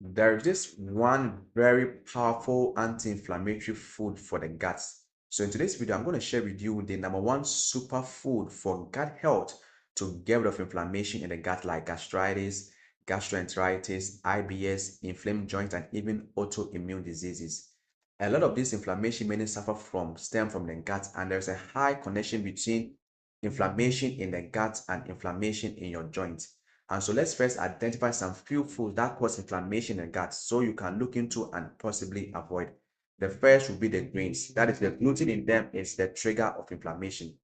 There is this one very powerful anti-inflammatory food for the guts. So in today's video, I'm going to share with you the number one superfood for gut health to get rid of inflammation in the gut like gastritis, gastroenteritis, IBS, inflamed joints, and even autoimmune diseases. A lot of this inflammation many suffer from stem from the gut, and there's a high connection between inflammation in the gut and inflammation in your joints. And so let's first identify some few foods that cause inflammation in the gut so you can look into and possibly avoid. The first would be the greens. That is, the gluten in them is the trigger of inflammation.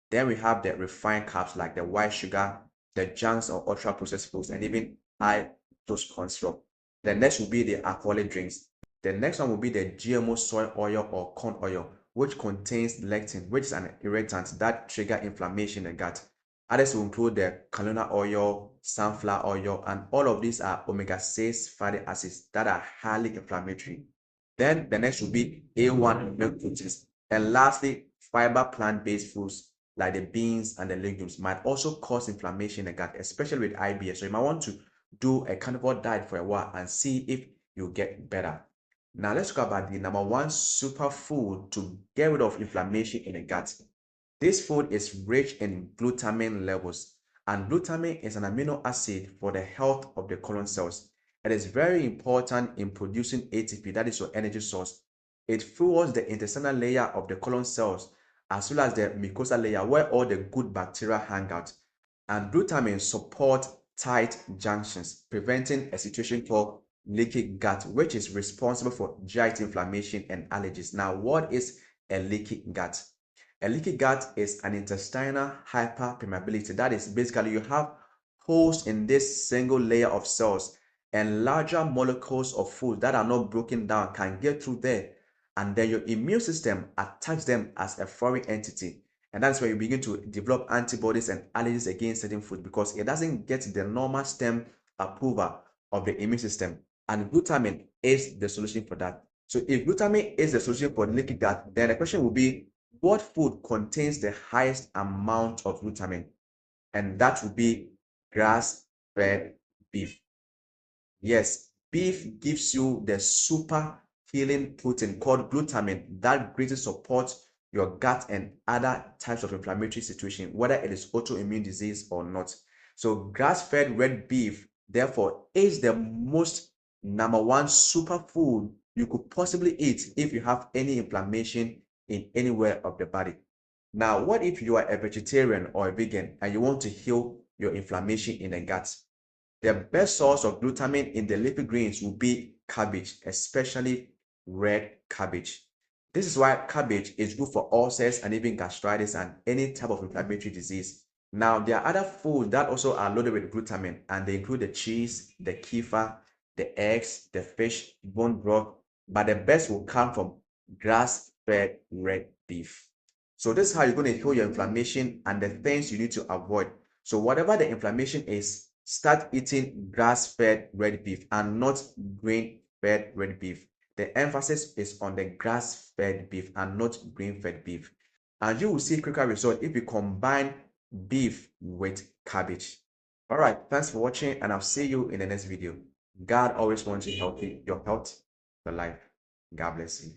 Then we have the refined carbs like the white sugar, the junks or ultra processed foods, and even high fructose corn syrup. The next will be the alcoholic drinks. The next one will be the GMO soy oil or corn oil, which contains lectin, which is an irritant that trigger inflammation in the gut. Others will include the canola oil, sunflower oil, and all of these are omega-6 fatty acids that are highly inflammatory. Then the next will be A1 milk proteins. And lastly, fiber plant-based foods like the beans and the legumes might also cause inflammation in the gut, especially with IBS. So you might want to do a carnivore diet for a while and see if you get better. Now let's talk about the number one superfood to get rid of inflammation in the gut. This food is rich in glutamine levels, and glutamine is an amino acid for the health of the colon cells. It is very important in producing ATP, that is your energy source. It fuels the intestinal layer of the colon cells as well as the mucosal layer where all the good bacteria hang out. And glutamine supports tight junctions, preventing a situation called leaky gut, which is responsible for GI inflammation and allergies. Now, what is a leaky gut? A leaky gut is an intestinal hyperpermeability. That is basically you have holes in this single layer of cells, and larger molecules of food that are not broken down can get through there, and then your immune system attacks them as a foreign entity. And that's where you begin to develop antibodies and allergies against certain food because it doesn't get the normal stem approval of the immune system. And glutamine is the solution for that. So if glutamine is the solution for leaky gut, then the question will be, what food contains the highest amount of glutamine? And that would be grass-fed beef. Yes, beef gives you the super healing protein called glutamine that greatly supports your gut and other types of inflammatory situation, whether it is autoimmune disease or not. So grass-fed red beef, therefore, is the most number one superfood you could possibly eat if you have any inflammation in anywhere of the body. Now, what if you are a vegetarian or a vegan and you want to heal your inflammation in the gut? The best source of glutamine in the leafy greens will be cabbage, especially red cabbage. This is why cabbage is good for ulcers and even gastritis and any type of inflammatory disease. Now, there are other foods that also are loaded with glutamine, and they include the cheese, the kefir, the eggs, the fish, bone broth, but the best will come from grass-fed red beef. So this is how you're going to heal your inflammation and the things you need to avoid. So whatever the inflammation is, start eating grass-fed red beef and not grain-fed red beef. The emphasis is on the grass-fed beef and not grain-fed beef. And you will see quicker results if you combine beef with cabbage. All right, thanks for watching, and I'll see you in the next video. God always wants you healthy, your health, your life. God bless you.